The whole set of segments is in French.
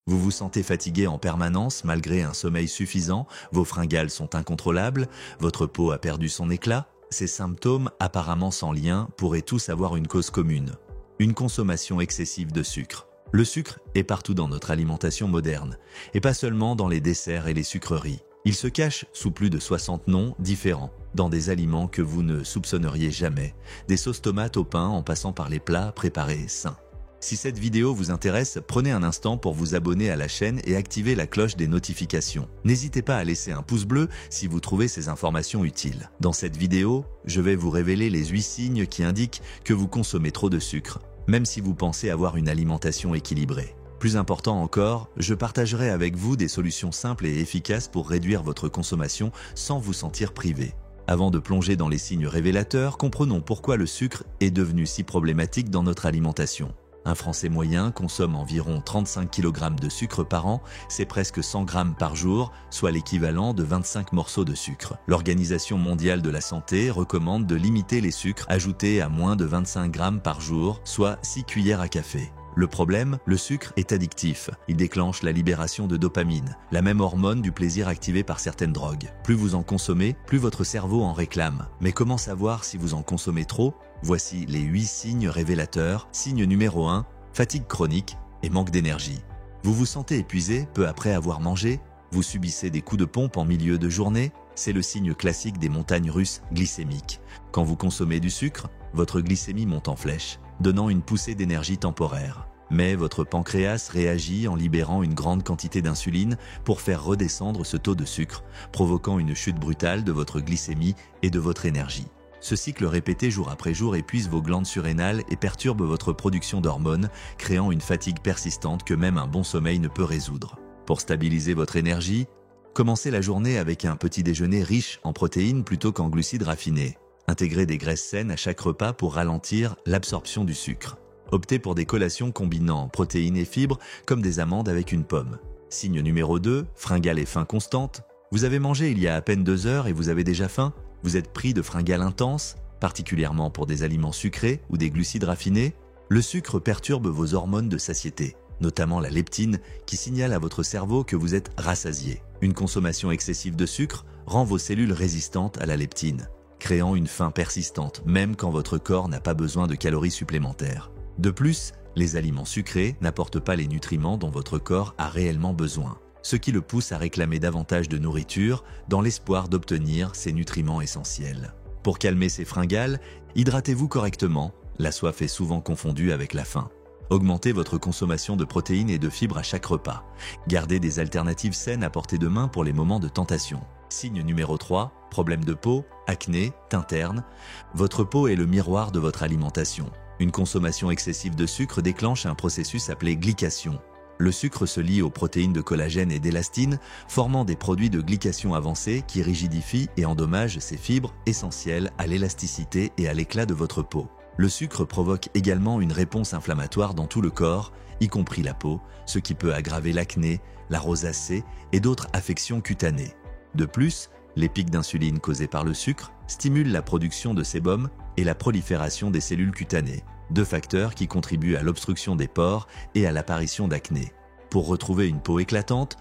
Vous vous sentez fatigué en permanence malgré un sommeil suffisant, vos fringales sont incontrôlables, votre peau a perdu son éclat. Ces symptômes, apparemment sans lien, pourraient tous avoir une cause commune. Une consommation excessive de sucre. Le sucre est partout dans notre alimentation moderne, et pas seulement dans les desserts et les sucreries. Il se cache sous plus de 60 noms différents, dans des aliments que vous ne soupçonneriez jamais, des sauces tomates au pain en passant par les plats préparés sains. Si cette vidéo vous intéresse, prenez un instant pour vous abonner à la chaîne et activer la cloche des notifications. N'hésitez pas à laisser un pouce bleu si vous trouvez ces informations utiles. Dans cette vidéo, je vais vous révéler les 8 signes qui indiquent que vous consommez trop de sucre, même si vous pensez avoir une alimentation équilibrée. Plus important encore, je partagerai avec vous des solutions simples et efficaces pour réduire votre consommation sans vous sentir privé. Avant de plonger dans les signes révélateurs, comprenons pourquoi le sucre est devenu si problématique dans notre alimentation. Un Français moyen consomme environ 35 kg de sucre par an, c'est presque 100 g par jour, soit l'équivalent de 25 morceaux de sucre. L'Organisation mondiale de la santé recommande de limiter les sucres ajoutés à moins de 25 g par jour, soit 6 cuillères à café. Le problème, le sucre est addictif. Il déclenche la libération de dopamine, la même hormone du plaisir activée par certaines drogues. Plus vous en consommez, plus votre cerveau en réclame. Mais comment savoir si vous en consommez trop? Voici les 8 signes révélateurs. Signe numéro 1, fatigue chronique et manque d'énergie. Vous vous sentez épuisé peu après avoir mangé? Vous subissez des coups de pompe en milieu de journée? C'est le signe classique des montagnes russes glycémiques. Quand vous consommez du sucre, votre glycémie monte en flèche, donnant une poussée d'énergie temporaire. Mais votre pancréas réagit en libérant une grande quantité d'insuline pour faire redescendre ce taux de sucre, provoquant une chute brutale de votre glycémie et de votre énergie. Ce cycle répété jour après jour épuise vos glandes surrénales et perturbe votre production d'hormones, créant une fatigue persistante que même un bon sommeil ne peut résoudre. Pour stabiliser votre énergie, commencez la journée avec un petit déjeuner riche en protéines plutôt qu'en glucides raffinés. Intégrez des graisses saines à chaque repas pour ralentir l'absorption du sucre. Optez pour des collations combinant protéines et fibres comme des amandes avec une pomme. Signe numéro 2, fringales et faim constante. Vous avez mangé il y a à peine 2 heures et vous avez déjà faim? Vous êtes pris de fringales intenses, particulièrement pour des aliments sucrés ou des glucides raffinés? Le sucre perturbe vos hormones de satiété, notamment la leptine qui signale à votre cerveau que vous êtes rassasié. Une consommation excessive de sucre rend vos cellules résistantes à la leptine, créant une faim persistante même quand votre corps n'a pas besoin de calories supplémentaires. De plus, les aliments sucrés n'apportent pas les nutriments dont votre corps a réellement besoin, ce qui le pousse à réclamer davantage de nourriture dans l'espoir d'obtenir ces nutriments essentiels. Pour calmer ces fringales, hydratez-vous correctement, la soif est souvent confondue avec la faim. Augmentez votre consommation de protéines et de fibres à chaque repas. Gardez des alternatives saines à portée de main pour les moments de tentation. Signe numéro 3, problème de peau, acné, teint terne. Votre peau est le miroir de votre alimentation. Une consommation excessive de sucre déclenche un processus appelé glycation. Le sucre se lie aux protéines de collagène et d'élastine, formant des produits de glycation avancés qui rigidifient et endommagent ces fibres essentielles à l'élasticité et à l'éclat de votre peau. Le sucre provoque également une réponse inflammatoire dans tout le corps, y compris la peau, ce qui peut aggraver l'acné, la rosacée et d'autres affections cutanées. De plus, les pics d'insuline causés par le sucre stimulent la production de sébum et la prolifération des cellules cutanées, 2 facteurs qui contribuent à l'obstruction des pores et à l'apparition d'acné. Pour retrouver une peau éclatante,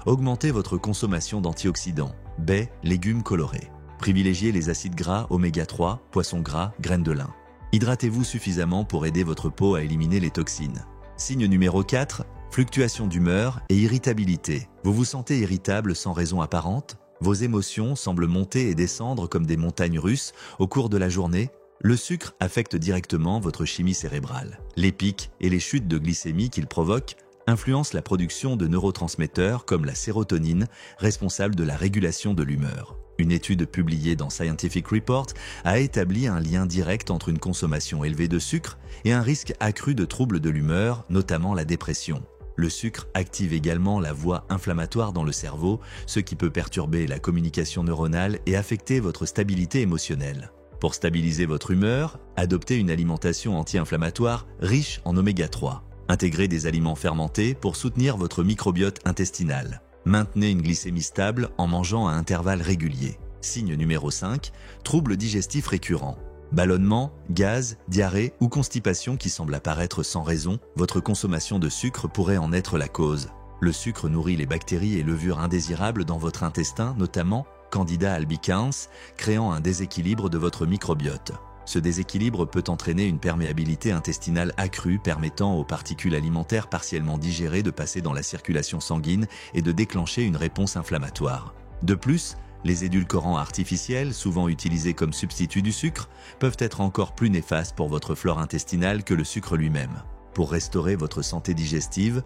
augmentez votre consommation d'antioxydants, baies, légumes colorés. Privilégiez les acides gras oméga 3, poissons gras, graines de lin. Hydratez-vous suffisamment pour aider votre peau à éliminer les toxines. Signe numéro 4, fluctuation d'humeur et irritabilité. Vous vous sentez irritable sans raison apparente? Vos émotions semblent monter et descendre comme des montagnes russes au cours de la journée? Le sucre affecte directement votre chimie cérébrale. Les pics et les chutes de glycémie qu'il provoque influencent la production de neurotransmetteurs comme la sérotonine, responsable de la régulation de l'humeur. Une étude publiée dans Scientific Report a établi un lien direct entre une consommation élevée de sucre et un risque accru de troubles de l'humeur, notamment la dépression. Le sucre active également la voie inflammatoire dans le cerveau, ce qui peut perturber la communication neuronale et affecter votre stabilité émotionnelle. Pour stabiliser votre humeur, adoptez une alimentation anti-inflammatoire riche en oméga 3. Intégrez des aliments fermentés pour soutenir votre microbiote intestinal. Maintenez une glycémie stable en mangeant à intervalles réguliers. Signe numéro 5, troubles digestifs récurrents. Ballonnement, gaz, diarrhée ou constipation qui semblent apparaître sans raison, votre consommation de sucre pourrait en être la cause. Le sucre nourrit les bactéries et levures indésirables dans votre intestin, notamment Candida albicans, créant un déséquilibre de votre microbiote. Ce déséquilibre peut entraîner une perméabilité intestinale accrue permettant aux particules alimentaires partiellement digérées de passer dans la circulation sanguine et de déclencher une réponse inflammatoire. De plus, les édulcorants artificiels, souvent utilisés comme substitut du sucre, peuvent être encore plus néfastes pour votre flore intestinale que le sucre lui-même. Pour restaurer votre santé digestive,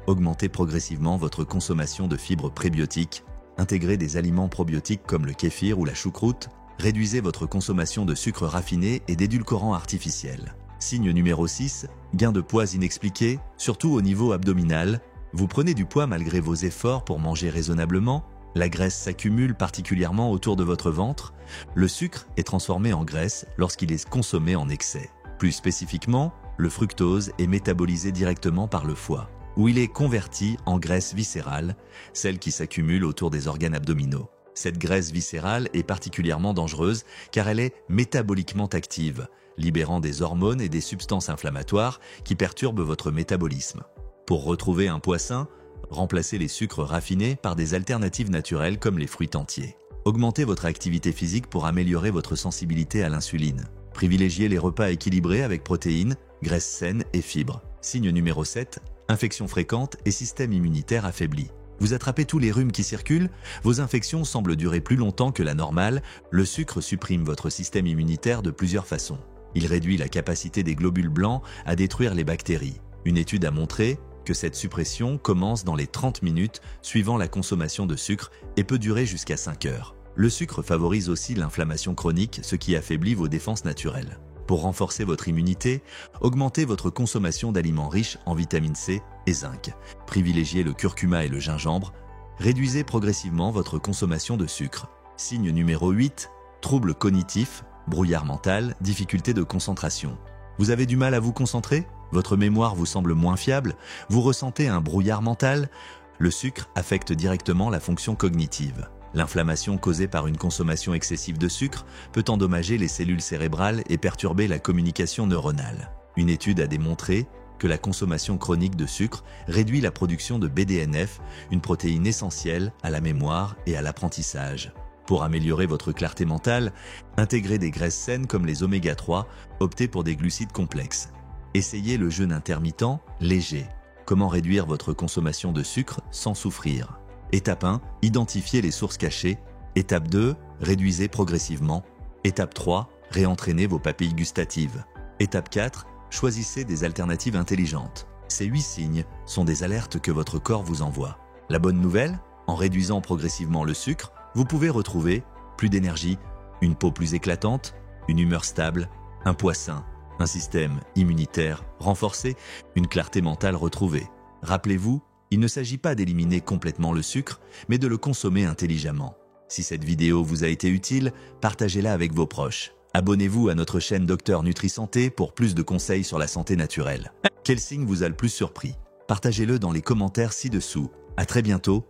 augmentez progressivement votre consommation de fibres prébiotiques, intégrez des aliments probiotiques comme le kéfir ou la choucroute, réduisez votre consommation de sucre raffiné et d'édulcorants artificiels. Signe numéro 6, gain de poids inexpliqué, surtout au niveau abdominal. Vous prenez du poids malgré vos efforts pour manger raisonnablement, la graisse s'accumule particulièrement autour de votre ventre. Le sucre est transformé en graisse lorsqu'il est consommé en excès. Plus spécifiquement, le fructose est métabolisé directement par le foie, où il est converti en graisse viscérale, celle qui s'accumule autour des organes abdominaux. Cette graisse viscérale est particulièrement dangereuse car elle est métaboliquement active, libérant des hormones et des substances inflammatoires qui perturbent votre métabolisme. Pour retrouver un poids sain, remplacez les sucres raffinés par des alternatives naturelles comme les fruits entiers. Augmentez votre activité physique pour améliorer votre sensibilité à l'insuline. Privilégiez les repas équilibrés avec protéines, graisses saines et fibres. Signe numéro 7, infections fréquentes et système immunitaire affaibli. Vous attrapez tous les rhumes qui circulent, vos infections semblent durer plus longtemps que la normale, le sucre supprime votre système immunitaire de plusieurs façons. Il réduit la capacité des globules blancs à détruire les bactéries. Une étude a montré que cette suppression commence dans les 30 minutes suivant la consommation de sucre et peut durer jusqu'à 5 heures. Le sucre favorise aussi l'inflammation chronique, ce qui affaiblit vos défenses naturelles. Pour renforcer votre immunité, augmentez votre consommation d'aliments riches en vitamine C et zinc. Privilégiez le curcuma et le gingembre. Réduisez progressivement votre consommation de sucre. Signe numéro 8, troubles cognitifs, brouillard mental, difficulté de concentration. Vous avez du mal à vous concentrer? Votre mémoire vous semble moins fiable? Vous ressentez un brouillard mental? Le sucre affecte directement la fonction cognitive. L'inflammation causée par une consommation excessive de sucre peut endommager les cellules cérébrales et perturber la communication neuronale. Une étude a démontré que la consommation chronique de sucre réduit la production de BDNF, une protéine essentielle à la mémoire et à l'apprentissage. Pour améliorer votre clarté mentale, intégrez des graisses saines comme les oméga 3, optez pour des glucides complexes. Essayez le jeûne intermittent, léger. Comment réduire votre consommation de sucre sans souffrir? Étape 1, identifiez les sources cachées. Étape 2, réduisez progressivement. Étape 3, réentraînez vos papilles gustatives. Étape 4, choisissez des alternatives intelligentes. Ces 8 signes sont des alertes que votre corps vous envoie. La bonne nouvelle, en réduisant progressivement le sucre, vous pouvez retrouver plus d'énergie, une peau plus éclatante, une humeur stable, un poids sain, un système immunitaire renforcé, une clarté mentale retrouvée. Rappelez-vous, il ne s'agit pas d'éliminer complètement le sucre, mais de le consommer intelligemment. Si cette vidéo vous a été utile, partagez-la avec vos proches. Abonnez-vous à notre chaîne Docteur Nutri-Santé pour plus de conseils sur la santé naturelle. Quel signe vous a le plus surpris? Partagez-le dans les commentaires ci-dessous. À très bientôt